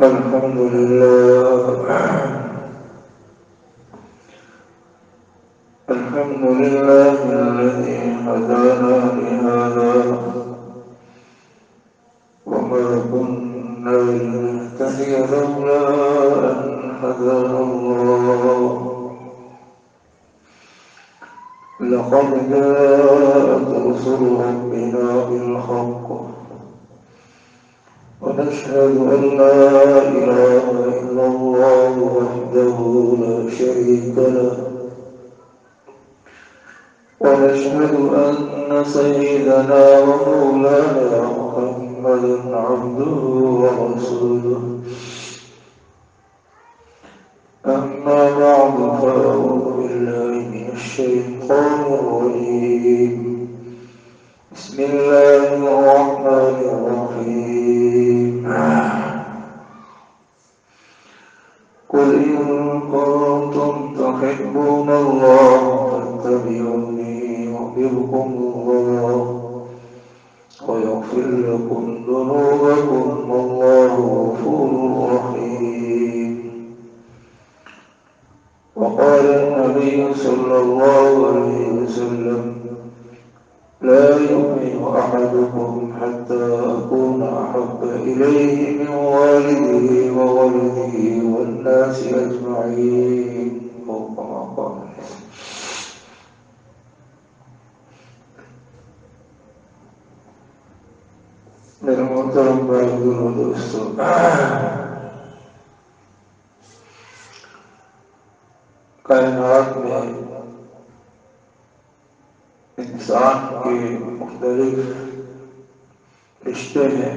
الحمد لله الحمد لله الذي هدانا لهذا وما كنا لنهتدي لولا أن هدانا الله لقد جاءت رسل ربنا بالحق ونشهد أن لا إله إلا الله وحده لا شريك له ونشهد أن سيدنا ومولانا محمدا عبده ورسوله أما بعد فأعوذ بالله من الشيطان الرجيم بسم الله الرحمن الرحيم قل إن كنتم تحبون الله فاتبعوني يحببكم الله ويغفر لكم ذنوبكم والله غفور رحيم وقال النبي صلى الله عليه وسلم لا يؤمن أحدكم حتى أكون أحب إليه من والده وولده والناس أجمعين أو كما قال. میرے محترم بھائیو اور دوستو، کائنات میں انسان کے مختلف رشتے ہیں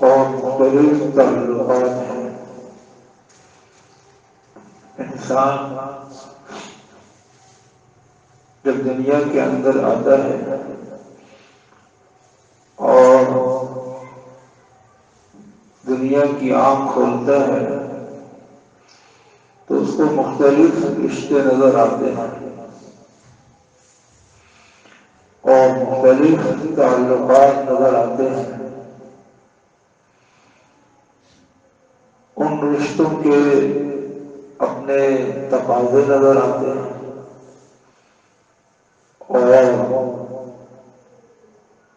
اور مختلف تعلقات ہیں۔ انسان جب دنیا کے اندر آتا ہے اور دنیا کی آنکھ کھولتا ہے تو اس کو مختلف رشتے نظر آتے ہیں اور مختلف تعلقات نظر آتے ہیں۔ ان رشتوں کے اپنے تقاضے نظر آتے ہیں اور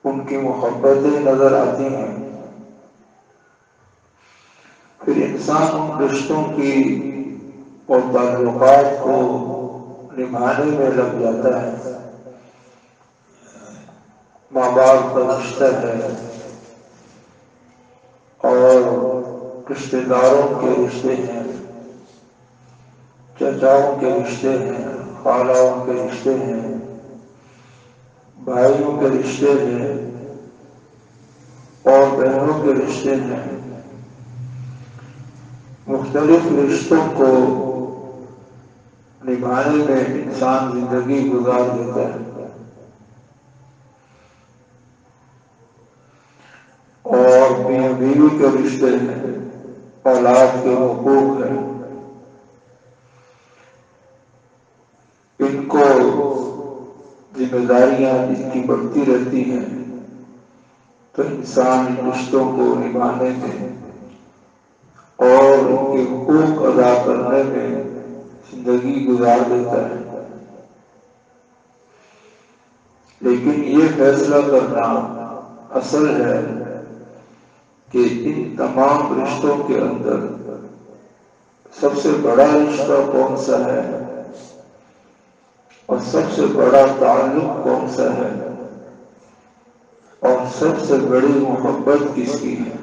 ان کی محبتیں نظر آتی ہیں۔ پھر انسان ان رشتوں کی اور تعلقات کو نبھانے میں لگ جاتا ہے۔ ماں باپ کا رشتہ ہے اور رشتے داروں کے رشتے ہیں، چچاؤں کے رشتے ہیں، خالاؤں کے رشتے ہیں، بھائیوں کے رشتے ہیں اور بہنوں کے رشتے ہیں۔ مختلف رشتوں کو نبھانے میں انسان زندگی گزار دیتا ہے اور میاں بیوی کے رشتے ہیں، اولاد کے حقوق ہیں، ان کو ذمہ داریاں جن کی بڑھتی رہتی ہیں تو انسان ان رشتوں کو نبھانے میں اور ان کے حقوق ادا کرنے میں زندگی گزار دیتا ہے۔ لیکن یہ فیصلہ کرنا اصل ہے کہ ان تمام رشتوں کے اندر سب سے بڑا رشتہ کون سا ہے اور سب سے بڑا تعلق کون سا ہے اور سب سے بڑی محبت کس کی ہے۔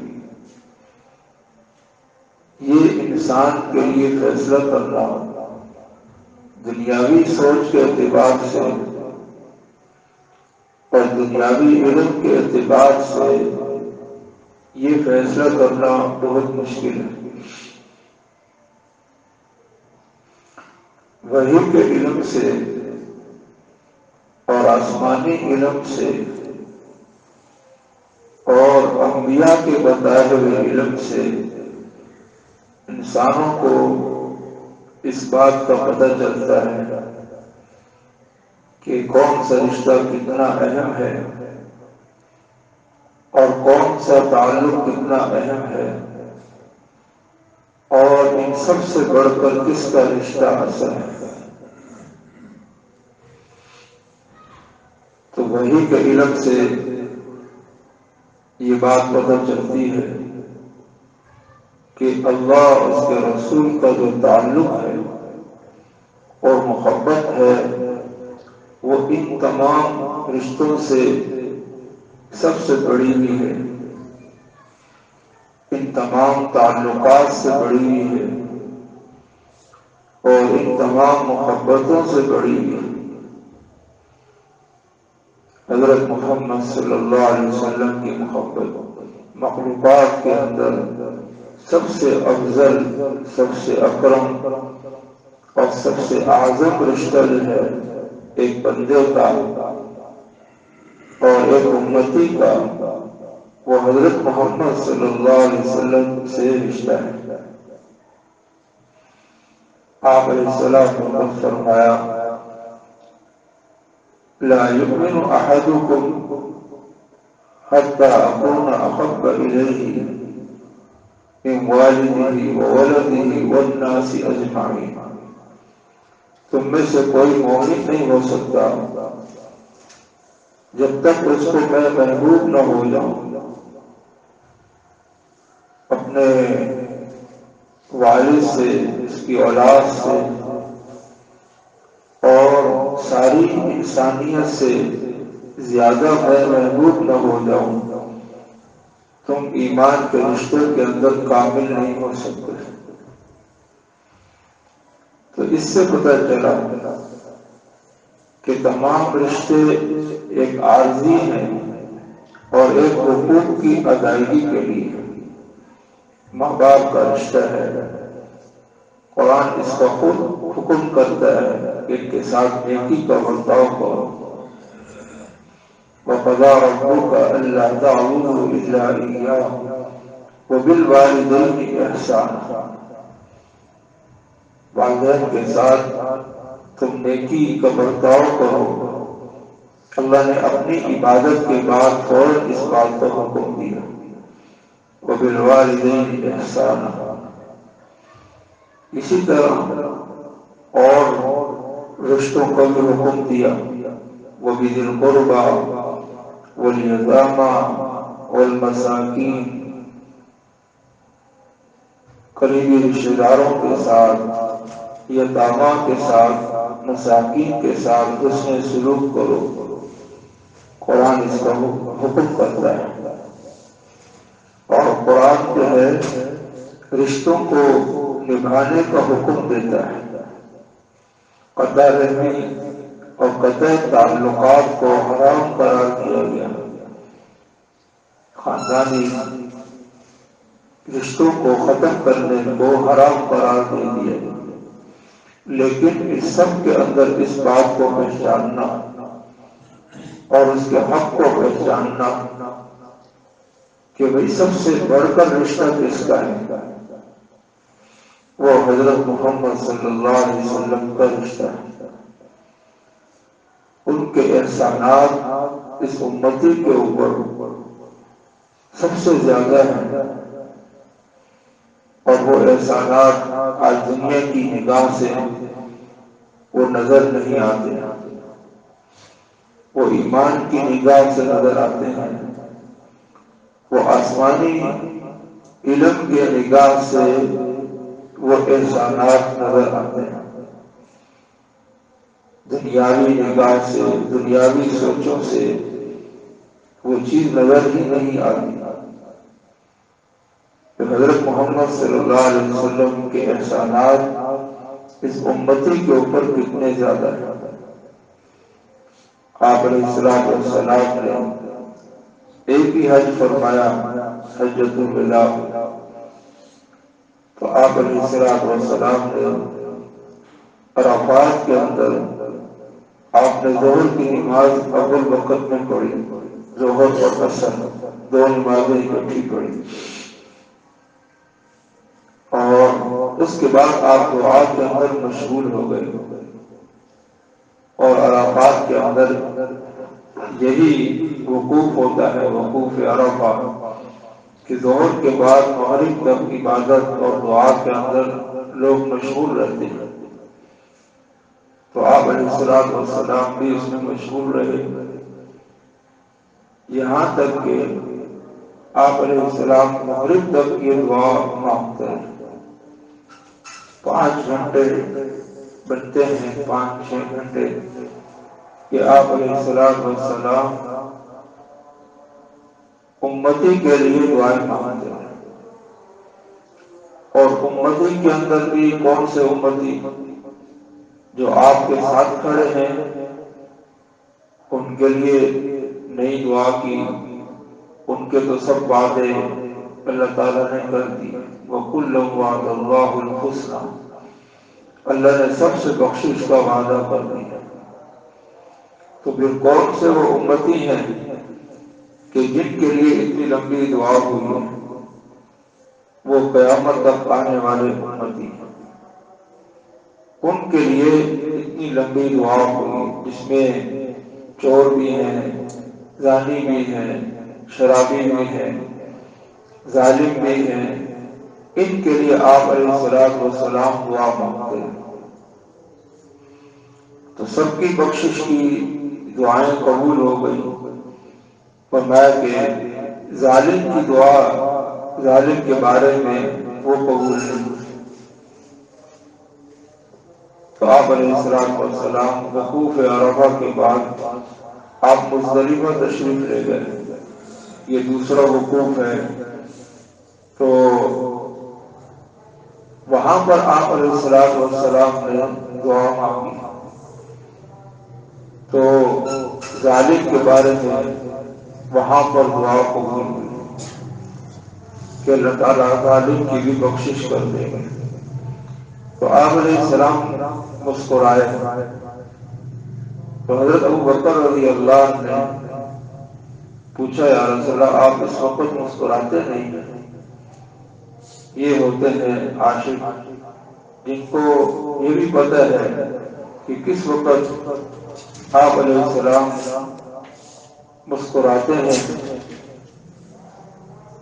یہ انسان کے لیے فیصلہ کرنا دنیاوی سوچ کے اعتبار سے اور دنیاوی علم کے اعتبار سے یہ فیصلہ کرنا بہت مشکل ہے۔ وحی کے علم سے اور آسمانی علم سے اور انبیاء کے بتائے ہوئے علم سے انسانوں کو اس بات کا پتہ چلتا ہے کہ کون سا رشتہ کتنا اہم ہے اور کون کون سا تعلق کتنا اہم ہے اور ان سب سے بڑھ کر کس کا رشتہ اصل ہے، تو وحی کے علم سے یہ بات پتہ چلتی ہے کہ اللہ اور اس کے رسول کا جو تعلق ہے اور محبت ہے وہ ان تمام رشتوں سے سب سے بڑی بھی ہے، ان تمام تعلقات سے بڑی بھی ہے اور ان تمام محبتوں سے بڑی بھی ہے۔ حضرت محمد صلی اللہ علیہ وسلم کی محبت مخلوقات کے اندر سب سے افضل، سب سے اکرم اور سب سے اعظم رشتہ جو ہے ایک بندے کا اور ایک امتی کا، وہ حضرت محمد صلی اللہ علیہ وسلم سے رشتہ ہے۔ آپ علیہ السلام نے فرمایا لا يؤمن احدكم حتى اكون احب اليه من والده وولده والناس اجمعین، تم میں سے کوئی مومن نہیں ہو سکتا جب تک اس کو میں محبوب نہ ہو جاؤں، اپنے والد سے، اس کی اولاد سے اور ساری انسانیت سے زیادہ میں محبوب نہ ہو جاؤں، تم ایمان کے رشتے کے اندر کامل نہیں ہو سکتے۔ تو اس سے پتہ چلا کہ تمام رشتے ایک عارضی ہیں اور ایک حقوق کی ادائیگی کے لیے۔ ماں باپ کا رشتہ ہے، قرآن اس کا خود حکم کرتا ہے کہ ان کے ساتھ نیکی کا برتاؤ کرو۔ وَقَضَىٰ رَبُّكَ أَلَّا تَعْبُدُوا إِلَّا إِيَّاهُ وَبِالْوَالِدَيْنِ إِحْسَانًا، والدین کے ساتھ تم نیکی کا برتاؤ کرو۔ اللہ نے اپنی عبادت کے بعد فوراً اس بات کا حکم دیا، وَبِالْوَالِدَيْنِ إِحْسَانًا۔ اسی طرح اور رشتوں کا بھی حکم دیا، وَبِذِي الْقُرْبَىٰ وَالْيَتَامَىٰ وَالْمَسَاکِینِ، قریبی رشتہ داروں کے ساتھ، یتامہ کے ساتھ، مساکین کے ساتھ حسن سلوک کرو۔ قرآن اس کا حکم کرتا ہے، اور قرآن جو ہے رشتوں کو نبھانے کا حکم دیتا ہے۔ قطع رحمی اور قطع تعلقات کو حرام قرار دیا گیا، خاندانی رشتوں کو ختم کرنے کو حرام قرار دے دیا، لیکن اس سب کے اندر اس بات کو پہچاننا اور اس کے حق کو پہچاننا کہ بھئی سب سے بڑھ کر رشتہ کس کا ہے، وہ حضرت محمد صلی اللہ علیہ وسلم کا رشتہ ہے۔ ان کے احسانات اس امتی کے اوپر سب سے زیادہ ہیں، اور وہ احسانات آج دنیا کی نگاہ سے وہ نظر نہیں آتے، وہ ایمان کی نگاہ سے نظر آتے ہیں، وہ آسمانی علم کے نگاہ سے وہ احسانات نظر آتے ہیں، دنیاوی نگاہ سے، دنیاوی سوچوں سے وہ چیز نظر ہی نہیں آتی کہ حضرت محمد صلی اللہ علیہ وسلم کے احسانات اس امتی کے اوپر کتنے زیادہ ہیں۔ آپ علیہ السلام نے ایک ہی حج فرمایا، حجۃ الوداع، تو آپ علیہ السلام نے عرفات کے اندر آپ نے ظہر کی نماز اول وقت میں پڑھی، ظہر اور عصر دو نمازیں اکٹھی پڑھی، اور اس کے بعد آپ دعا کے اندر مشغول ہو گئے، اور عرفات کے اندر یہی وقوف ہوتا ہے، وقوف عرفہ، کہ ظہر کے بعد مغرب تک عبادت اور دعا کے اندر لوگ مشغول رہتے ہیں، تو آپ علیہ السلام بھی اس میں مشغول رہے، یہاں تک کہ آپ علیہ السلام مغرب تک یہ دعا مانگتے ہیں۔ 5 گھنٹے بنتے ہیں، 5-6 گھنٹے کہ آپ علیہ السلام امتی کے لیے دعائیں مانگتے ہیں۔ اور امتی کے اندر بھی کون سے امتی؟ جو آپ کے ساتھ کھڑے ہیں، ان کے لیے نئی دعا کی، ان کے تو سب وعدے اللہ تعالیٰ نے کر دی، وَكُلًّا وَعَدَ اللَّهُ الْحُسْنَىٰ، اللہ نے سب سے بخشش کا وعدہ کر دیا۔ تو پھر کون سے وہ امتی ہیں کہ جن کے لیے اتنی لمبی دعا ہوئی ہے؟ وہ قیامت تک آنے والے امتی ہیں، ان کے لیے اتنی لمبی دعا ہوئی جس میں چور بھی ہیں، زانی بھی ہیں، شرابی بھی ہیں، ظالم بھی ہیں، ان کے لیے آپ علیہ السلام دعا مانگتے ہیں۔ تو سب کی بخشش کی دعائیں قبول ہو گئی، فرمایا کہ ظالم کی دعا ظالم کے بارے میں وہ قبول نہیں۔ تو آپ علیہ السلام وقوف عرفہ کے بعد آپ مزدلفہ تشریف لے گئے، یہ دوسرا وقوف ہے۔ تو وہاں پر آپ علیہ السلام نے دعا مانگی، تو ظالم کے بارے میں وہاں پر دعا قبول ہوئی کہ اللہ تعالیٰ ظالم کی بھی بخشش کر دے گا۔ تو آپ علیہ السلام مسکرائے، تو حضرت ابوبکر رضی اللہ عنہ نے پوچھا، یا رسول اللہ آپ اس وقت مسکراتے نہیں ہیں؟ یہ ہوتے ہیں عاشق جن کو یہ بھی پتہ ہے کہ کس وقت آپ علیہ السلام مسکراتے ہیں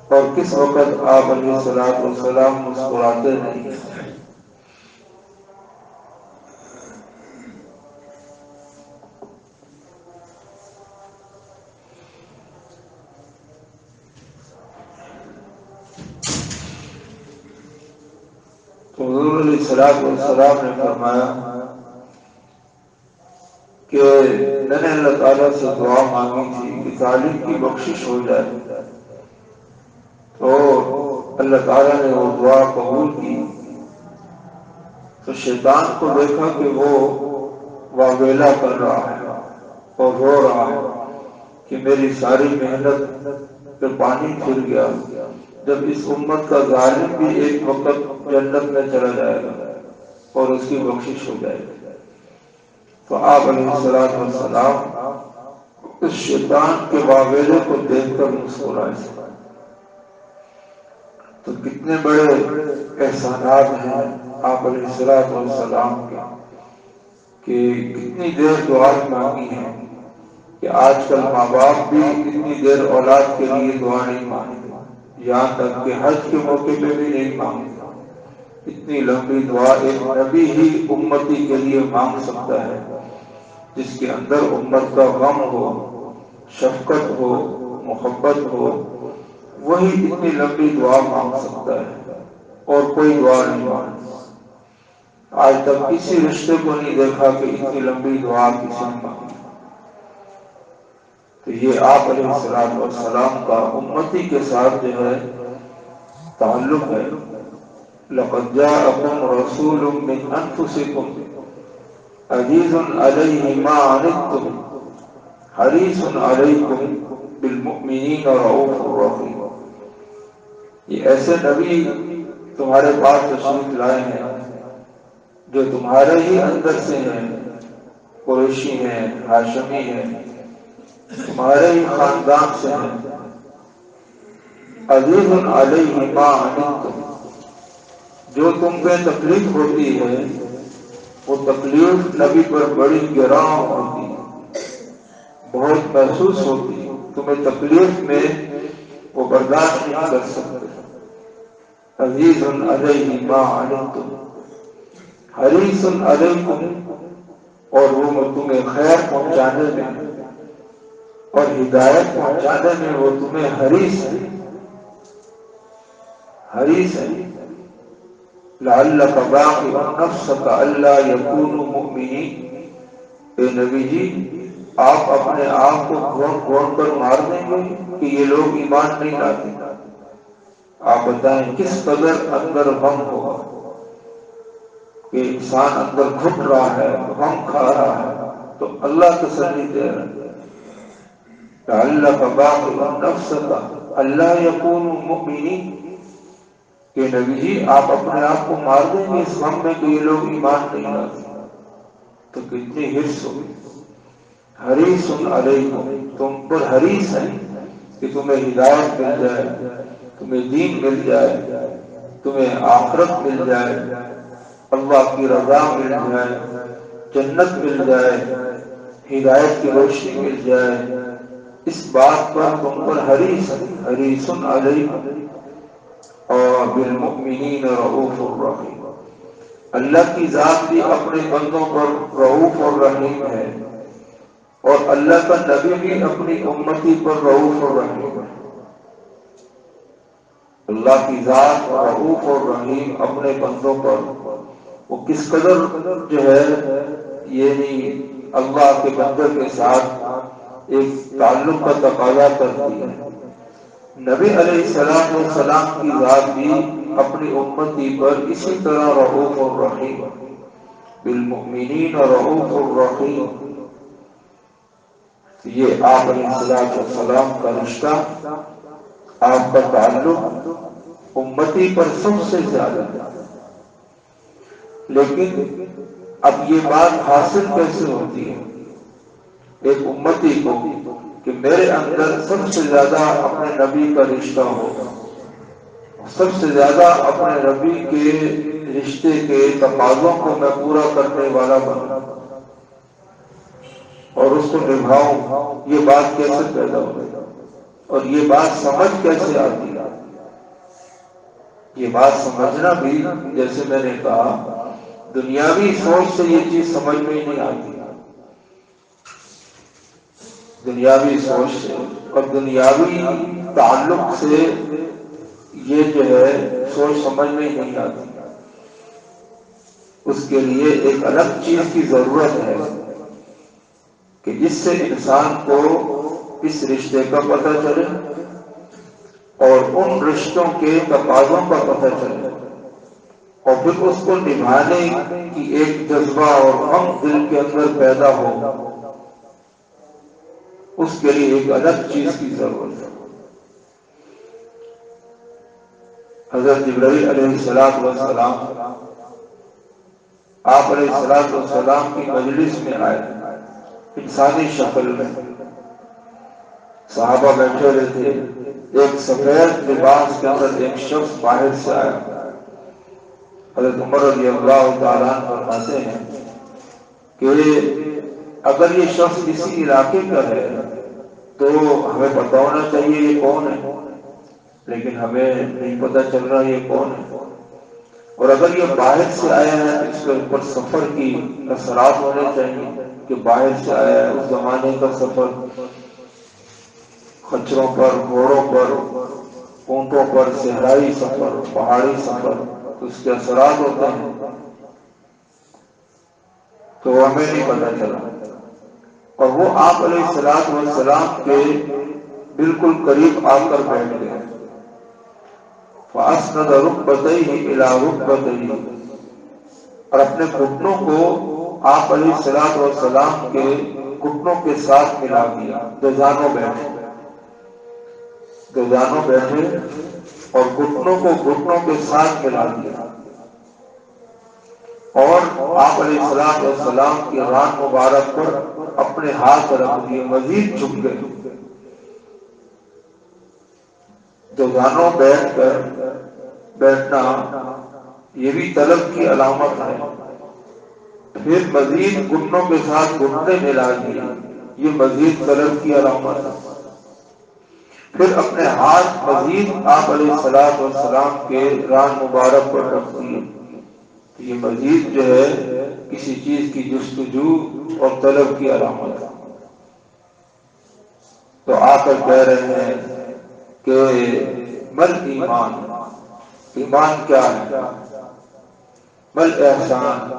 اور کس وقت آپ علیہ السلام مسکراتے نہیں ہیں۔ تو حضور علیہ السلام نے فرمایا کہ میں نے اللہ تعالیٰ سے دعا مانگی تھی کہ ظالم کی بخشش ہو جائے، تو اللہ تعالیٰ نے وہ دعا قبول کی۔ تو شیطان کو دیکھا کہ وہ واویلا کر رہا ہے اور رو رہا ہے کہ میری ساری محنت پہ پانی پھر گیا، جب اس امت کا ظالم بھی ایک وقت جنت میں چلا جائے گا اور اس کی بخشش ہو جائے گی۔ تو آپ علیہ السلام اس شیطان کے واویلے کو دیکھ کر مسکرائے۔ تو کتنے بڑے احسانات ہیں آپ علیہ السلام کے، کہ کتنی دیر دعا مانگی ہے، کہ آج کل ماں باپ بھی اتنی دیر اولاد کے لیے دعا نہیں مانگتے، یہاں تک کہ حج کے موقع پہ بھی نہیں مانگتے۔ اتنی لمبی دعا ایک نبی ہی امتی کے لیے مانگ سکتا ہے، جس کے اندر امت کا غم ہو، شفقت ہو، محبت ہو، وہی اتنی لمبی دعا مانگ سکتا ہے، اور کوئی دعا نہیں مانگتا۔ آج تک کسی رشتے کو نہیں دیکھا کہ اتنی لمبی دعا کسی نے مانگی۔ تو یہ آپ علیہ السلام کا امتی کے ساتھ جو ہے تعلق ہے۔ لَقَدْ جَاءَكُمْ رَسُولٌ مِّنْ أَنفُسِكُمْ عَزِيزٌ عَلَيْهِ مَا عَنِتُّمْ حَرِيصٌ عَلَيْكُمْ بِالْمُؤْمِنِينَ رَءُوفٌ رَحِيمٌ۔ یہ ایسے نبی تمہارے پاس تشریف لائے ہیں جو تمہارے ہی اندر سے ہیں، قریشی ہیں، ہاشمی ہیں، تمہارے ہی خاندان سے ہیں۔ عزیز علیہ ما عنتم، جو تم پہ تکلیف ہوتی ہے وہ تکلیف نبی پر بڑی گراں ہوتی ہے، بہت محسوس ہوتی ہے۔ تمہیں تکلیف میں وہ برداشت نہیں کر سکتے۔ عزیز علیہ ما عنتم حریص علیکم، اور وہ تمہیں خیر پہنچانے میں اور ہدایت پہنچانے میں وہ تمہیں حریص ہے، حریص ہے۔ لعلک باخع نفسک الا یکونوا مؤمنین، اے نبی جی آپ اپنے آپ کو گھون گھون کر مار دیں گے کہ یہ لوگ ایمان نہیں لاتے؟ آپ بتائیں کس قدر اندر غم ہوگا کہ انسان اندر گھٹ رہا ہے، غم کھا رہا ہے، تو اللہ تسلی دے رہا ہے لعلک باخع نفسک الا یکونوا مؤمنین، کہ نبی جی آپ اپنے آپ کو مار دیں گے اس غم میں کہ یہ لوگ ایمان نہیں لاتے؟ تو کتنی حرص ہوگی۔ حریص علیکم، تم پر حریص ہے کہ تمہیں ہدایت مل جائے، تمہیں دین مل جائے، تمہیں آخرت مل جائے، اللہ کی رضا مل جائے، جنت مل جائے، ہدایت کی روشنی مل جائے، اس بات پر تم پر حریص ہے۔ حریص علیکم اور بالمؤمنین رؤوف الرحیم، اللہ کی ذات بھی اپنے بندوں پر رؤوف اور رحیم ہے، اور اللہ کا نبی بھی اپنی امتی پر رؤوف اور رحیم ہے۔ اللہ کی ذات رؤوف اور رحیم اپنے بندوں پر، وہ کس قدر جو ہے یعنی اللہ کے بندے کے ساتھ ایک تعلق کا تقاضا کرتی ہے۔ نبی علیہ السلام کی ذات بھی اپنی امتی پر اسی طرح رؤوف اور رحیم، بالمؤمنین رؤوف الرحیم۔ یہ آپ علیہ السلام کا رشتہ، آپ کا تعلق امتی پر سب سے زیادہ ہے۔ لیکن اب یہ بات حاصل کیسے ہوتی ہے ایک امتی کو کہ میرے اندر سب سے زیادہ اپنے نبی کا رشتہ ہو، سب سے زیادہ اپنے نبی کے رشتے کے تقاضوں کو میں پورا کرنے والا بنوں اور اس کو نبھاؤں؟ یہ بات کیسے پیدا ہوئی اور یہ بات سمجھ کیسے آتی ہے؟ یہ بات سمجھنا بھی، جیسے میں نے کہا، دنیاوی سوچ سے یہ چیز سمجھ میں ہی نہیں آتی، دنیاوی سوچ سے اور دنیاوی تعلق سے یہ جو ہے سوچ سمجھ میں ہی نہیں آتی۔ اس کے لیے ایک الگ چیز کی ضرورت ہے کہ جس سے انسان کو اس رشتے کا پتہ چلے اور ان رشتوں کے تقاضوں کا پتہ چلے، اور پھر اس کو نبھانے کی ایک جذبہ اور غم دل کے اندر پیدا ہو، اس کے لیے ایک الگ چیز کی ضرورت ہے۔ حضرت جبرائیل علیہ السلام آپ علیہ السلام کی مجلس میں آئے انسانی شکل میں، صحابہ بیٹھے ہوئے تھے، ایک سفید لباس کے اندر ایک شخص باہر سے آیا۔ حضرت عمر رضی اللہ تعالیٰ عنہ فرماتے ہیں کہ اگر یہ شخص کسی علاقے کا ہے تو ہمیں پتہ ہونا چاہیے یہ کون ہے، لیکن ہمیں نہیں پتہ چل رہا یہ کون ہے۔ اور اگر یہ باہر سے آیا ہے تو اس کے اوپر سفر کی اثرات ہونے چاہیے کہ باہر سے آیا ہے، اس زمانے کا سفر خچروں پر، گھوڑوں پر، اونٹوں پر، صحرائی سفر، پہاڑی سفر، تو اس کے اثرات ہوتے ہیں، تو ہمیں نہیں پتہ چلا۔ اور وہ آپ علیہ السلام کے بالکل قریب آ کر بیٹھ گئے، فَأَسْنَدَ رُكْبَتَيْهِ إِلَىٰ رُكْبَتَيْهِ، اور اپنے گھٹنوں کو آپ علیہ السلام کے گھٹنوں کے ساتھ ملا دیا، دوزانوں بیٹھے، دوزانوں بیٹھے اور گھٹنوں کو گھٹنوں کے ساتھ ملا دیا، اور آپ علیہ السلام کی ران مبارک پر اپنے ہاتھ رکھ دیے، مزید جھک گئے۔ دوزانوں بیٹھ کر بیٹھنا یہ بھی طلب کی علامت ہے، پھر مزید گھٹنوں کے ساتھ گھٹنے ملا دیے، یہ مزید طلب کی علامت ہے۔ پھر اپنے ہاتھ مزید آپ علیہ الصلوۃ والسلام کے ران مبارک پر رکھ دیے. یہ مزید جو ہے کسی چیز کی جستجو اور طلب کی علامت ہے. تو آ کر کہہ رہے ہیں کہ مل ایمان، ایمان کیا ہے؟ مل احسان،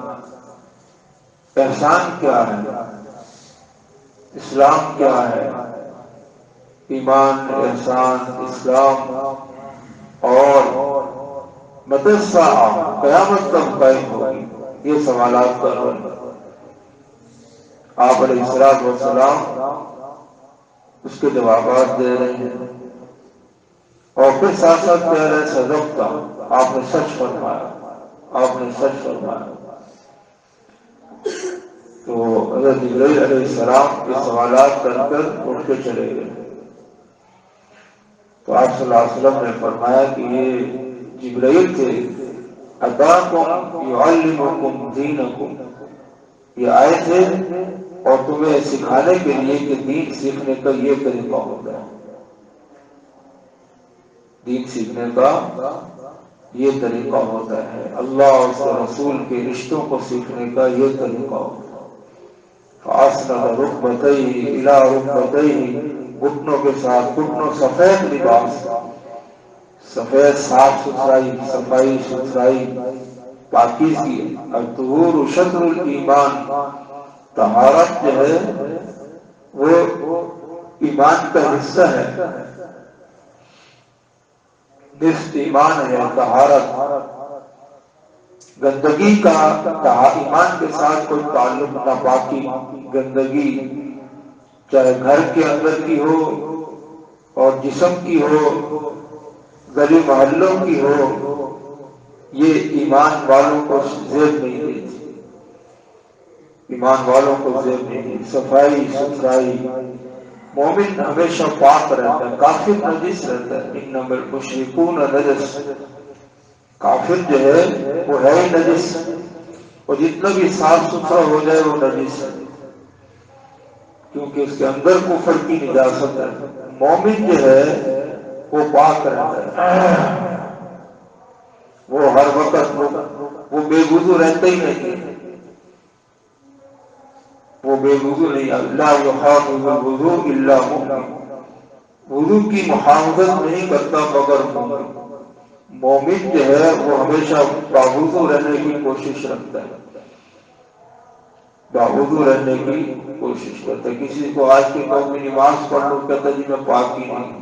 احسان کیا ہے؟ اسلام کیا ہے؟ ایمان، احسان، اسلام اور مدرسہ قیامت کب قائم ہوگی، یہ سوالات کر رہے ہیں. آپ علیہ الصلوۃ والسلام اس کے جوابات دے رہے ہیں اور پھر ساتھ ساتھ کہہ رہے ہیں صدقتا، آپ نے سچ فرمایا، آپ نے سچ فرمایا. تو حضرت جبرائیل علیہ السلام کے سوالات کر کر اٹھ کے چلے گئے. تو آپ صلی اللہ علیہ وسلم نے فرمایا کہ یہ جبرائیل تھے، اتاکم یعلمکم دینکم، یہ آئے تھے اور تمہیں سکھانے کے لیے کہ دین سیکھنے کا یہ طریقہ ہوتا ہے، دین سیکھنے کا یہ طریقہ ہوتا ہے، اللہ اور اس کے رسول کے رشتوں کو سیکھنے کا یہ طریقہ ہوتا ہے. فَأَسْنَدَ رُكْبَتَيْهِ إِلَىٰ رُكْبَتَيْهِ، گھٹنوں کے ساتھ گھٹنوں، سفید لباس، سفید صاف ستھرائی، صفائی ستھرائی، پاکیزگی. الطہور شطر الایمان، طہارت جو ہے وہ ایمان کا حصہ ہے، نصف ایمان ہے طہارت. گندگی کا ایمان کے ساتھ کوئی تعلق نہ، باقی گندگی چاہے گھر کے اندر کی ہو اور جسم کی ہو، گلی محلوں کی ہو، یہ ایمان والوں کو زیب نہیں دیتی، ایمان والوں کو زیب نہیں دیتی. صفائی ستھرائی، مومن ہمیشہ پاک رہتا ہے، کافر نجس رہتا ہے. انما المشرکون نجس، کافر جو ہے وہ ہے ہی نجس، اور جتنا بھی صاف ستھرا ہو جائے وہ نجس ہے، کیونکہ اس کے اندر کفر کی نجاست ہے. مومن جو ہے وہ پاک رہتا ہے، وہ ہر وقت وہ بے وضو رہتا ہی نہیں، وہ بے وضو نہیں. لا يحافظ الوضوء الا مؤمن، وضو کی محافظت نہیں کرتا مگر مومن. مومن جو ہے وہ ہمیشہ باوضو رہنے کی کوشش رکھتا ہے، باوضو رہنے کی کوشش کرتا ہے. کسی کو آج کے قوم میں نماز پڑھ لو، کہتا جی میں پاک ہی نہیں.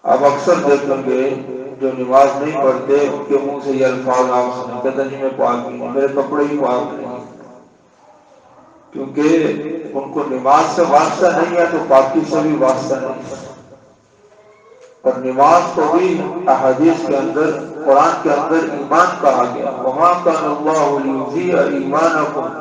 اب اکثر دیکھیں گے جو نماز نہیں پڑھتے ان کے منہ سے یہ الفاظ آپ سنیں، کہتا جی میں پاک ہی نہیں، میرے کپڑے ہی پاک نہیں، کیونکہ ان کو نماز سے واسطہ نہیں ہے تو پاکی سے بھی واسطہ نہیں ہے. اور نماز کو بھی احادیث کے اندر، قرآن کے اندر ایمان کہا گیا. وما كان الله ليضيع ایمانکم،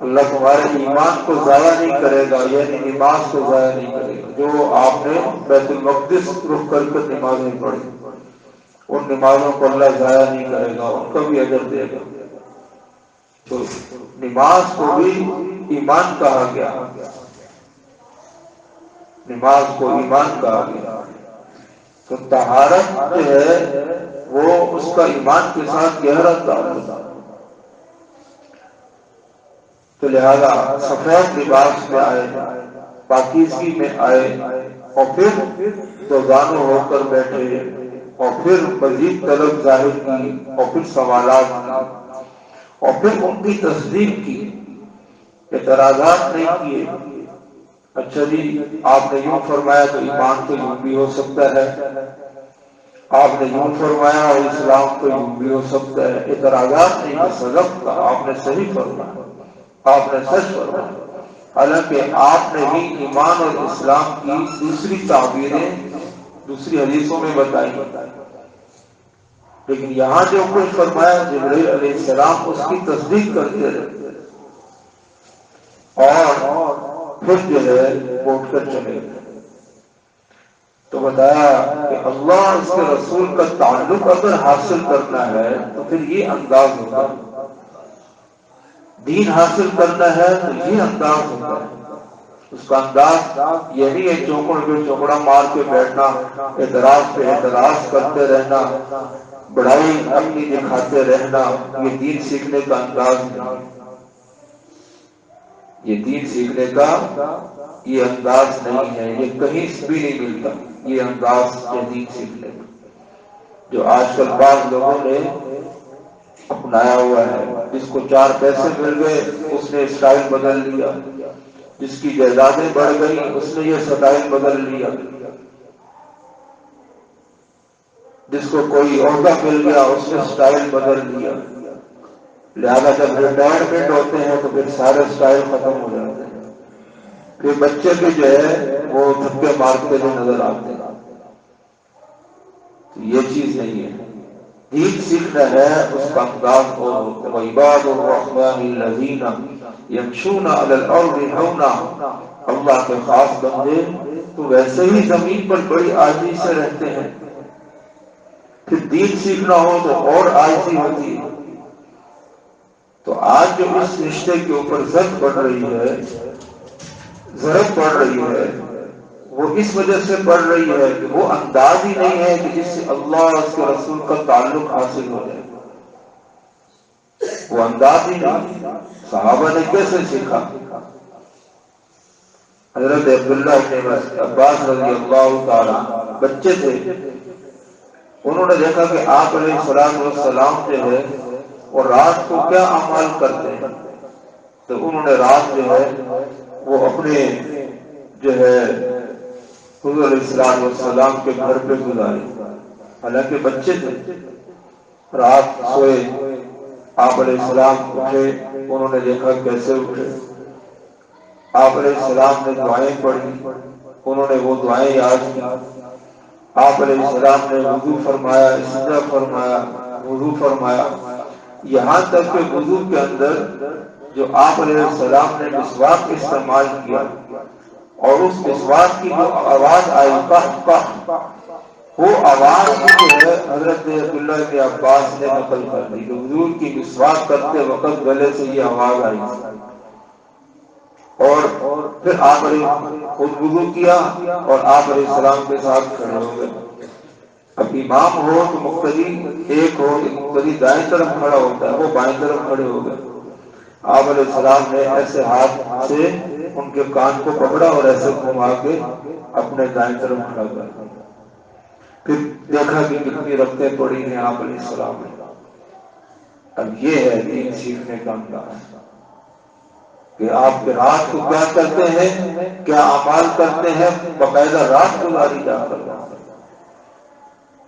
اللہ تمہارے ایمان کو ضائع نہیں کرے گا، یعنی نماز کو ضائع نہیں کرے گا. جو آپ نے بیت المقدس رخ کر کے نمازیں پڑھی، ان نمازوں کو اللہ ضائع نہیں کرے گا، ان کا بھی اجر دے گا. تو نماز کو بھی ایمان کہا گیا، نماز کو ایمان کہا گیا. تو طہارت جو ہے وہ اس کا ایمان کے ساتھ گہرا تعلق ہے. تو لہذا سفید لباس میں آئے، پاکیزگی میں آئے، اور پھر دوزانوں ہو کر بیٹھے، اور پھر مزید طلب ظاہر کی، اور پھر سوالات کی، اور پھر ان کی تصدیق کی، اعتراضات نہیں کیے. اچھا جی آپ نے یوں فرمایا تو ایمان تو یوں بھی ہو سکتا ہے، آپ نے یوں فرمایا اور اسلام تو یوں بھی ہو سکتا ہے. اعتراضات نہیں، صدق کا، آپ نے صحیح فرمایا، آپ نے سچ فرمایا. حالانکہ آپ نے ہی ایمان اور اسلام کی دوسری تعبیریں دوسری حدیثوں میں بتائی، لیکن یہاں جو کچھ فرمایا جبرائیل علیہ السلام اس کی تصدیق کرتے رہے، اور پھر جو ہے اٹھ کر چلے گئے. تو بتایا کہ اللہ اس کے رسول کا تعلق اگر حاصل کرنا ہے تو پھر یہ انداز ہوگا، دین حاصل کرنا ہے تو یہ انداز ہوگا. اس کا انداز یہ نہیں ہے چوکڑ پہ چوکڑا مار کے بیٹھنا، اعتراض پہ اعتراض کرتے رہنا، بڑائی اپنی دکھاتے رہنا، یہ دین سیکھنے کا انداز نہیں، یہ دین سیکھنے کا یہ انداز نہیں ہے، یہ کہیں بھی نہیں ملتا یہ انداز یہ دین سیکھنے کا جو آج کل بعض لوگوں نے اپنایا ہوا ہے۔ جس کو 4 پیسے مل گئے اس نے اسٹائل بدل لیا، جس کی جائیدادیں بڑھ گئی اس نے یہ اسٹائل بدل لیا، جس کو کوئی عہدہ مل گیا اس نے اسٹائل بدل لیا، لہذا جب ریٹائرمنٹ ہوتے ہیں تو پھر سارے اسٹائل ختم ہو جاتے ہیں، پھر بچے بھی جو ہے وہ دھکے مارتے ہوئے نظر آتے ہیں۔ تو یہ چیز نہیں ہے، دین سیکھنا ہے اس کا انداز اور ہوتا ہے۔ وَعِبَادُ الرَّحْمَنِ الَّذِينَ يَمْشُونَ عَلَى الْأَرْضِ هَوْنًا، اللہ کے خاص بندے تو ویسے ہی زمین پر بڑی عاجزی سے رہتے ہیں، پھر دین سیکھنا ہو تو اور عاجزی ہوتی ہے۔ تو آج جو اس رشتے کے اوپر زد پڑ رہی ہے، ضرب پڑ رہی ہے، وہ اس وجہ سے پڑ رہی ہے کہ وہ انداز ہی نہیں ہے کہ جس سے اللہ اور اس کے رسول کا تعلق حاصل ہو جائے، وہ انداز ہی نہیں۔ صحابہ نے کیسے سیکھا؟ حضرت عبداللہ بن عباس رضی اللہ تعالیٰ بچے تھے، انہوں نے دیکھا کہ آپ علیہ السلام جو ہے وہ رات کو کیا اعمال کرتے ہیں، تو انہوں نے رات جو ہے وہ اپنے جو ہے حضور علیہ السلام کے گھر پہ گزاری، حالانکہ بچے تھے، رات سوئے، آپ علیہ السلام اٹھے، انہوں نے دیکھا کیسے اٹھے، آپ علیہ السلام نے دعائیں پڑھی، انہوں نے وہ دعائیں یاد کی، آپ علیہ السلام نے وضو فرمایا، استنجا فرمایا، وضو فرمایا، یہاں تک کہ وضو کے اندر جو آپ علیہ السلام نے مسواک استعمال کیا اور اس مسواک کی جو آواز آئی قح قح، وہ آواز جو ہے حضرت عبداللہ بن عباس نے نقل کر دی کہ حضور کی مسواک کرتے وقت گلے سے یہ آواز آئی، اور پھر آپ نے خود وضو کیا اور آپ علیہ السلام کے ساتھ کھڑے ہو گئے۔ اب امام ہو تو مقتدی ایک ہو، مقتدی دائیں طرف کھڑا ہوتا ہے، وہ بائیں طرف کھڑے ہو گئے، آپ علیہ السلام نے ایسے ہاتھ سے ان کے کان کو پکڑا اور ایسے گھما کے اپنے دائیں طرف کھڑا کر، پھر دیکھا کہ کتنی رکعتیں پڑی ہیں آپ علیہ السلام نے۔ اب یہ ہے دین سیکھنے کا انداز کہ آپ کے رات کو کیا کرتے ہیں، کیا اعمال کرتے ہیں، باقاعدہ رات گزاری جا کر،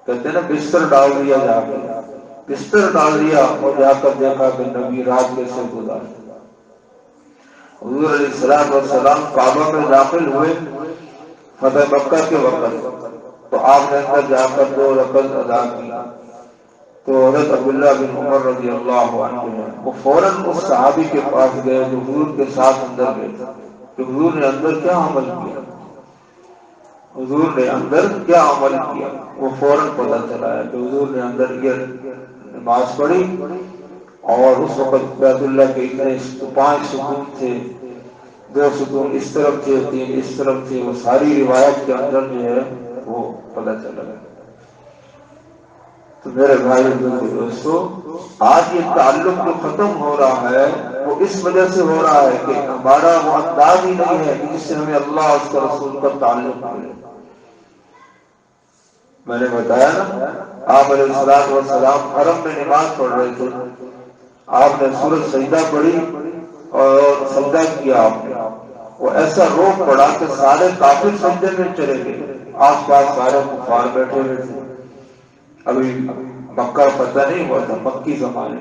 کہتے ہیں نا بستر ڈال دیا، جا کر بستر ڈال دیا اور جا کر دیکھا کہ نبی رات کیسے گزارے۔ حضور علیہ السلام کعبہ میں داخل ہوئے فتح مکہ کے وقت، تو آپ نے اندر جا کر 2 رکعت ادا کی، تو حضرت عبداللہ بن عمر رضی اللہ عنہ وہ فوراً اس صحابی کے پاس گئے جو حضور کے ساتھ اندر گئے کہ حضور نے اندر کیا عمل کیا، حضور نے اندر کیا عمل کیا، وہ فوراً پتہ چلا ہے کہ حضور نے اندر یہ نماز پڑھی، اور اس وقت بیت اللہ کے اتنے 5 ستون تھے، 2 ستون اس طرف تھے، 3 اس طرف تھے، وہ ساری روایت کے اندر جو ہے وہ پتہ چلا ہے۔ تو میرے بھائی دوستو، آج یہ تعلق جو ختم ہو رہا ہے وہ اس وجہ سے ہو رہا ہے کہ ہمارا وہ انداز ہی نہیں ہے کہ جس سے ہمیں اللہ اور اس کے رسول کا تعلق ملے۔ میں نے بتایا نا، آپ علیہ السلام حرم میں نماز پڑھ رہے تھے، آپ نے سورۃ سجدہ پڑھی اور سجدہ کیا، آپ نے وہ ایسا روک پڑا کہ سارے کافر سجدے میں چلے گئے، آس پاس سارے کفار بیٹھے ہوئے تھے، ابھی مکہ فتح نہیں ہوا تھا، مکی زمانے،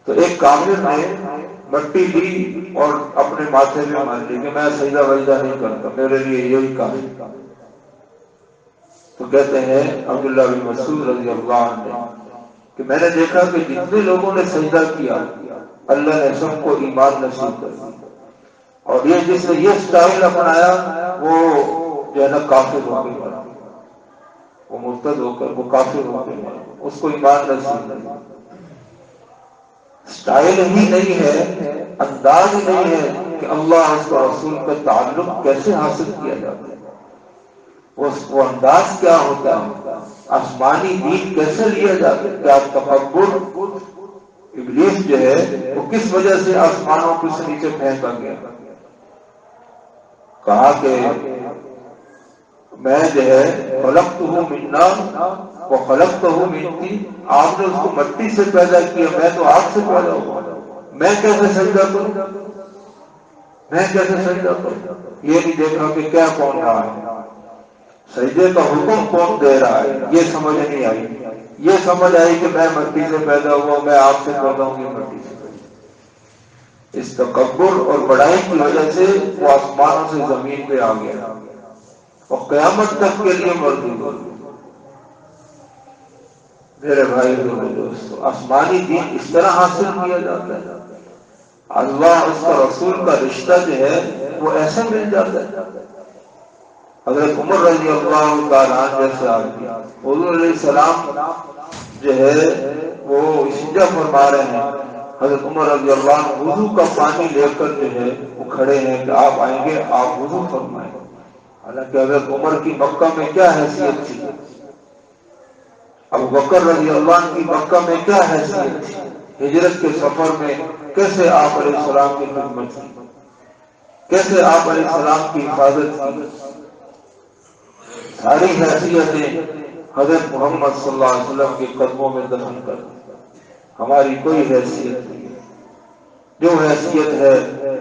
تو ایک کافر نے مٹی لی اور اپنے ماتھے میں مار لی کہ میں سجدہ وجدہ نہیں کرتا، میرے لیے یہی کافی۔ تو کہتے ہیں عبداللہ بن مسعود رضی اللہ عنہ کہ میں نے دیکھا کہ جتنے لوگوں نے سجدہ کیا اللہ نے سب کو ایمان نصیب کر دیا، اور یہ جس نے یہ سٹائل اپنایا وہ جو ہے نا کافر ہو کے مرا، وہ مرتد ہو کر وہ کافر ہو کے مرا، اس کو ایمان نصیب نہیں۔ اسٹائل ہی نہیں ہے، انداز ہی نہیں ہے کہ اللہ اس کا رسول کا تعلق کیسے حاصل کیا جاتا ہے، وہ انداز کیا ہوتا ہے، آسمانی دین کیسے لیا جاتا ہے، کیا تکبر ابلیس جو ہے وہ کس وجہ سے آسمانوں کو سے نیچے پھینکا گیا، کہا کہ میں جو ہے خلقتہ من نار وخلقتہ من طین، آپ نے اس کو مٹی سے پیدا کیا، میں تو آگ سے پیدا ہوا، میں کیسے سجدہ کروں، میں کیسے سجدہ کروں؟ یہ نہیں دیکھا کہ کیا کون رہا ہے، سجدے کا حکم کون دے رہا ہے، یہ سمجھ نہیں آئی، یہ سمجھ آئی کہ میں مٹی سے پیدا ہوا، میں آپ سے پیدا ہوں گی مٹی سے۔ اس تکبر اور بڑائی کی وجہ سے وہ آسمانوں سے زمین پہ آ گیا اور قیامت تک کے لیے مردود ہو گیا۔ میرے بھائی دوستو، آسمانی دین اس طرح حاصل کیا جاتا ہے، اللہ اس کا رسول کا رشتہ جو ہے وہ ایسے مل جاتا ہے۔ حضرت عمر رضی اللہ تعالیٰ عنہ جیسے آدمی، حضور علیہ السلام جو ہے وہ استنجا فرما رہے ہیں، حضرت عمر رضی اللہ عنہ وضو کا پانی لے کر جو ہے وہ کھڑے ہیں کہ آپ آئیں گے، آپ وضو فرمائیں۔ حالانکہ حضرت عمر کی مکہ میں کیا حیثیت تھی، ابو بکر رضی اللہ عنہ کی مکہ میں کیا حیثیت تھی، ہجرت کے سفر میں کیسے آپ علیہ السلام کی خدمت کی، کیسے آپ علیہ السلام کی حفاظت کی، ساری حیثیتیں حضرت محمد صلی اللہ علیہ وسلم کے قدموں میں دفن کر دی۔ ہماری کوئی حیثیت نہیں ہے، جو حیثیت ہے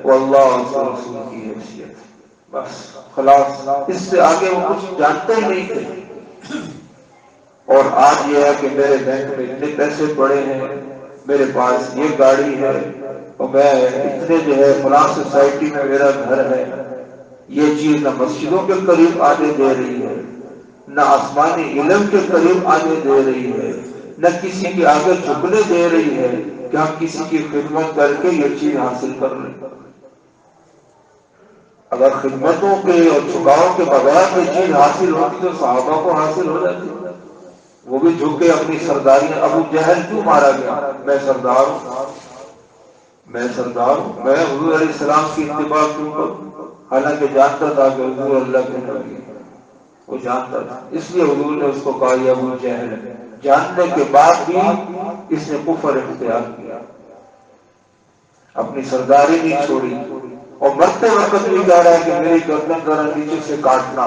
وہ اللہ اور اس کے رسول کی حیثیت ہے، بس خلاص، اس سے آگے وہ کچھ جانتے ہی نہیں تھے۔ اور آج یہ ہے کہ میرے بینک میں اتنے پیسے پڑے ہیں، میرے پاس یہ گاڑی ہے، اور میں اتنے جو ہے فلاں سوسائٹی میں میرا گھر ہے، یہ چیز نہ مسجدوں کے قریب آنے دے رہی ہے، نہ آسمانی علم کے قریب آنے دے رہی ہے، نہ کسی کے آگے جھکنے دے رہی ہے کہ ہم کسی کی خدمت کر کے یہ چیز حاصل کر لیں۔ اگر خدمتوں کے اور جھکاؤ کے بغیر یہ چیز حاصل ہوتی تو صحابہ کو حاصل ہو جاتی، وہ بھی جھک کے اپنی سرداری۔ ابو جہل کیوں مارا گیا؟ میں سردار ہوں، میں سردار ہوں، میں حضور علیہ السلام کی اتباع کیوں کروں؟ حالانکہ جانتا تھا کہ حضور اللہ کے نبی ہے، وہ جانتا تھا، اس لیے حضور نے اس کو کہا یہ ابو جہل ہے۔ جاننے کے بعد بھی اس نے کفر اختیار کیا، اپنی سرداری نہیں چھوڑی، اور مرتے وقت بھی کہہ رہا ہے کہ میری گردن ذرا نیچے سے کاٹنا،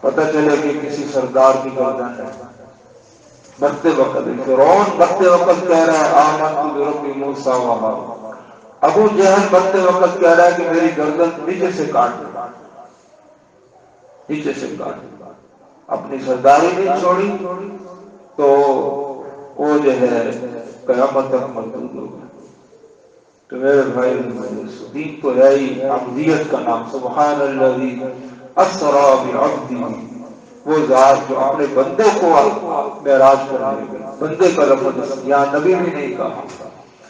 پتہ چلے کہ کسی سردار کی گردن ہے۔ مرتے وقت فرعون مرتے وقت کہہ رہا ہے آمنت برب موسیٰ و ہارون، ابو جہل مرتے وقت کہہ رہا ہے کہ میری گردن نیچے سے کاٹنا، نیچے سے کاٹنا، اپنی سرداری نہیں چھوڑی تو وہ جو ہے قیامت تک مردود ہوگا۔ تو میرے بھائی، دین تو ہے ہی عبدیت کا نام، سبحان الذی اسری بعبدہ، وہ ذات جو اپنے بندے کو معراج کرنے گئی، بندے کا لفظ یہاں نبی بھی نہیں کہا۔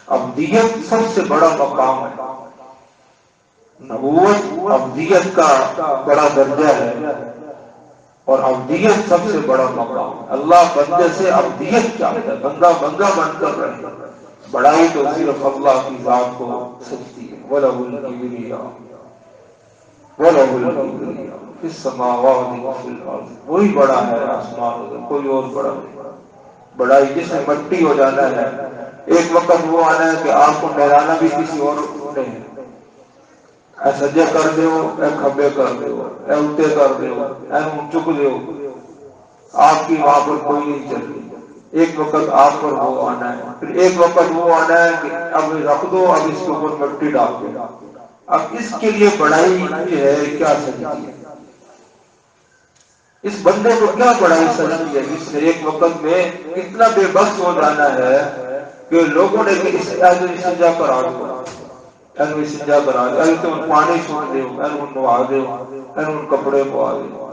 عبدیت سب سے بڑا مقام ہے، نبوت عبدیت کا بڑا درجہ ہے، اور عبدیت سب سے بڑا مقام ہے۔ اللہ بندے سے عبدیت چاہتا ہے، بندہ بندہ بن کر رہے، بڑائی تو صرف اللہ کی ذات کو سجتی ہے۔ وَلَهُ الْكِبْرِيَاءُ وَلَهُ الْكِبْرِيَاءُ فِي السَّمَاوَاتِ وَفِي الْأَرْضِ، وہی بڑا ہے آسمان میں، کوئی اور بڑا نہیں۔ بڑائی جس میں مٹی ہو جانا ہے، ایک وقت وہ آنا ہے کہ آپ کو ٹھہرانا بھی کسی اور نے ہے، اے سجے کر دیو، اے کھبے کر دیو، اے الٹے کر دیو، اے منہ چک دیو، آپ کی وہاں پر کوئی نہیں چلتی۔ ایک وقت آپ پر وہ آنا ہے، پھر ایک وقت وہ آنا ہے کہ اب رکھ دو، اب اس کے اوپر مٹی ڈال دو۔ اب اس کے لیے بڑائی جو ہے کیا سجتی ہے، اس بندے کو کیا بڑائی سجتی ہے جس نے ایک وقت میں اتنا بے بس ہو جانا ہے کہ لوگوں نے کہ استنجا کرا دو، اینو استنجا کرا دو، اینو تم پانی چھوڑ دیو، اینو نوا دیو، اینو کپڑے پوا دیو۔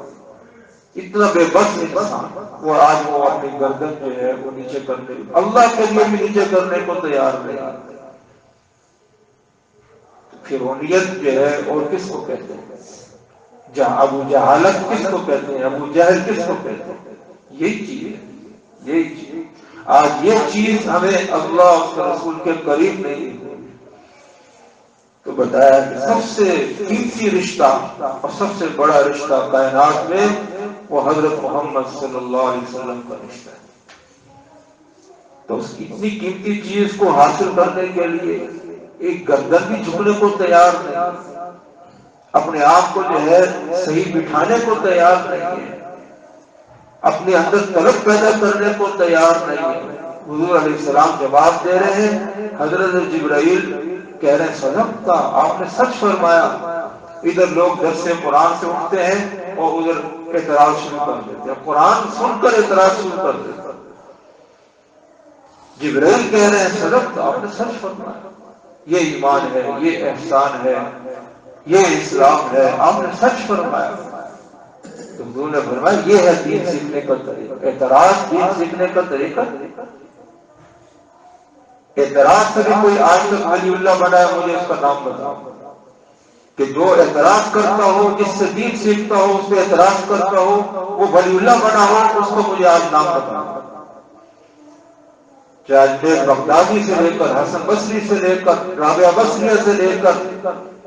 اتنا بے بس انسان، وہ آج وہ اپنی گردن جو ہے وہ نیچے کرنے، اللہ کے لیے بھی نیچے کرنے کو تیار نہیں۔ فرعونیت جو ہے اور کس کو کہتے ہیں؟ ابو جہالت کس کو کہتے ہیں؟ ابو جہل کس کو کہتے ہیں؟ یہی چیز ہے، یہی چیز۔ آج یہ چیز ہمیں اللہ اور اس کے رسول کے قریب نہیں تو بتایا کہ سب سے قیمتی رشتہ اور سب سے بڑا رشتہ کائنات میں وہ حضرت محمد صلی اللہ علیہ وسلم کا رشتہ ہے. تو اس کی اتنی قیمتی چیز کو حاصل کرنے کے لیے ایک گردن بھی جھکنے کو تیار نہیں، اپنے آپ کو جو ہے صحیح بٹھانے کو تیار نہیں ہے، اپنے اندر طلب پیدا کرنے کو تیار نہیں ہے. حضور علیہ السلام جواب دے رہے ہیں، حضرت جبرائیل کہہ رہے ہیں صدقتا، آپ نے سچ فرمایا. ادھر لوگ درس قرآن سے اٹھتے ہیں اور ادھر اعتراض شروع کر دیتے ہیں، قرآن سن کر اعتراض شروع کر دیتے ہیں. جبرائیل کہہ رہے ہیں صدقتا، آپ نے سچ فرمایا، یہ ایمان ہے، یہ احسان ہے، یہ اسلام ہے، آپ نے سچ فرمایا. تو حضور نے فرمایا یہ ہے دین سیکھنے کا طریقہ. اعتراض دین سیکھنے کا طریقہ. اعتراض سے بھی کوئی آج تک ولی اللہ بنا ہے مجھے اس کا نام بتاؤ کہ جو اعتراض کرتا ہو، جس سے دین سیکھتا ہو، اس پہ اعتراض کرتا ہو، وہ ولی اللہ بنا ہو، اس کو مجھے آج نام بتاؤ. چاہے بغدادی سے لے کر حسن بصری سے لے کر رابعہ بصریہ سے لے کر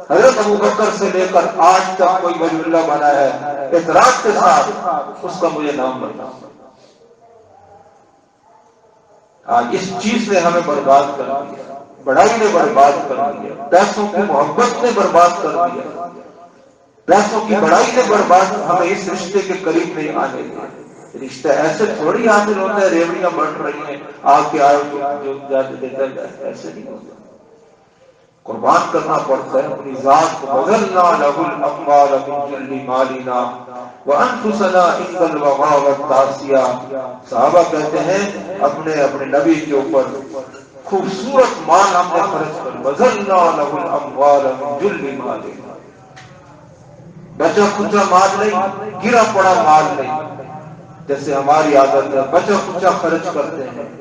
حضرت ابو بکر سے لے کر آج تک کوئی ولی اللہ بنا ہے اعتراض کے ساتھ، اس کا مجھے نام بتاؤ. آج اس چیز نے ہمیں برباد کر دیا، بڑائی نے برباد کر دیا، پیسوں کی محبت نے برباد کر دیا، پیسوں کی بڑائی نے برباد ہمیں اس رشتے کے قریب نہیں آنے دیا. رشتہ ایسے تھوڑی حاصل ہوتا ہے ریوڑیاں بڑھ رہی ہیں آپ کے آئے جو جاتے دیتا جائے، ایسے نہیں ہوتا. قربان کرنا پڑتا ہے اپنی ذات کو. بذلنا له الاموال من جل مالنا وانفسنا عند الوغى والتعصیہ. صحابہ کہتے ہیں اپنے نبی کے اوپر خوبصورت مال ہم نے خرچ کر. بذلنا له الاموال من جل مالنا، بچا کچا مال نہیں، گرا پڑا مال نہیں جیسے ہماری عادت ہے، بچا کچا خرچ کرتے ہیں،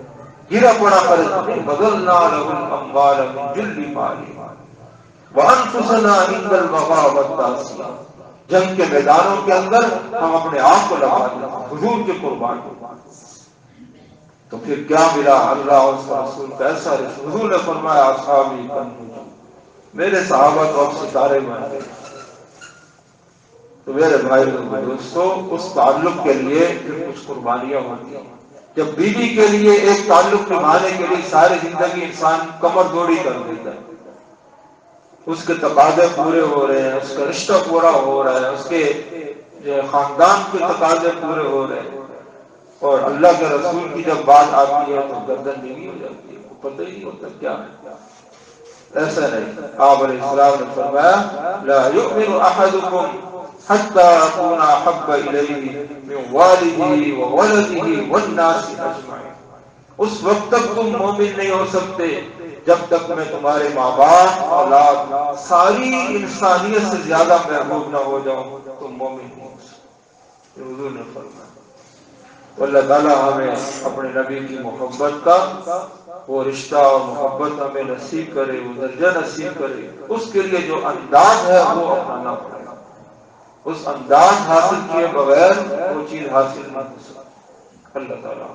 گرا پڑا خرچ نہیں. بذلنا له الاموال من جل مالنا وانفسنا عند الوغى والتعصیہ. جنگ کے میدانوں کے اندر ہم اپنے آپ کو لگا دیں حضور کے قربان کو. تو پھر کیا ملا؟ اللہ اور اس کا رسول کا ایسا رشتہ. حضور نے فرمایا اصحابی کالنجوم، میرے صحابہ تو اب ستارے بن گئے. تو میرے بھائی دوستو، اس تعلق کے لیے پھر کچھ قربانیاں ہوتی ہیں. جب بیوی کے لیے ایک تعلق نبھانے کے لیے ساری زندگی انسان کمر دوڑی کر دیتا ہے، اس کے تقاضے پورے ہو رہے ہیں، اس کا رشتہ پورا ہو رہا ہے، اس کے خاندان کے تقاضے پورے ہو رہے ہیں، اور اللہ کے رسول کی جب بات آتی ہے تو گردن نیوی ہو جاتی ہے، پتہ ہی نہیں ہوتا کیا ہے. ایسا نہیں. آپ علیہ السلام نے فرمایا لا یؤمن احدکم حتی اکون احب الیہ من والدہ وولدہ والناس اجمعین. اس وقت تک تم مومن نہیں ہو سکتے جب تک میں تمہارے ماں باپ، اولاد، ساری انسانیت سے زیادہ محبوب نہ ہو جاؤں، تم مومن نہیں ہو سکتے. حضور نے فرمایا. تو اللہ تعالیٰ ہمیں اپنے نبی کی محبت کا وہ رشتہ اور محبت ہمیں نصیب کرے، وہ درجہ نصیب کرے. اس کے لیے جو انداز ہے وہ اپنانا پڑے گا. اس انداز حاصل کیے بغیر وہ چیز حاصل نہ ہو سکتی. اللہ تعالیٰ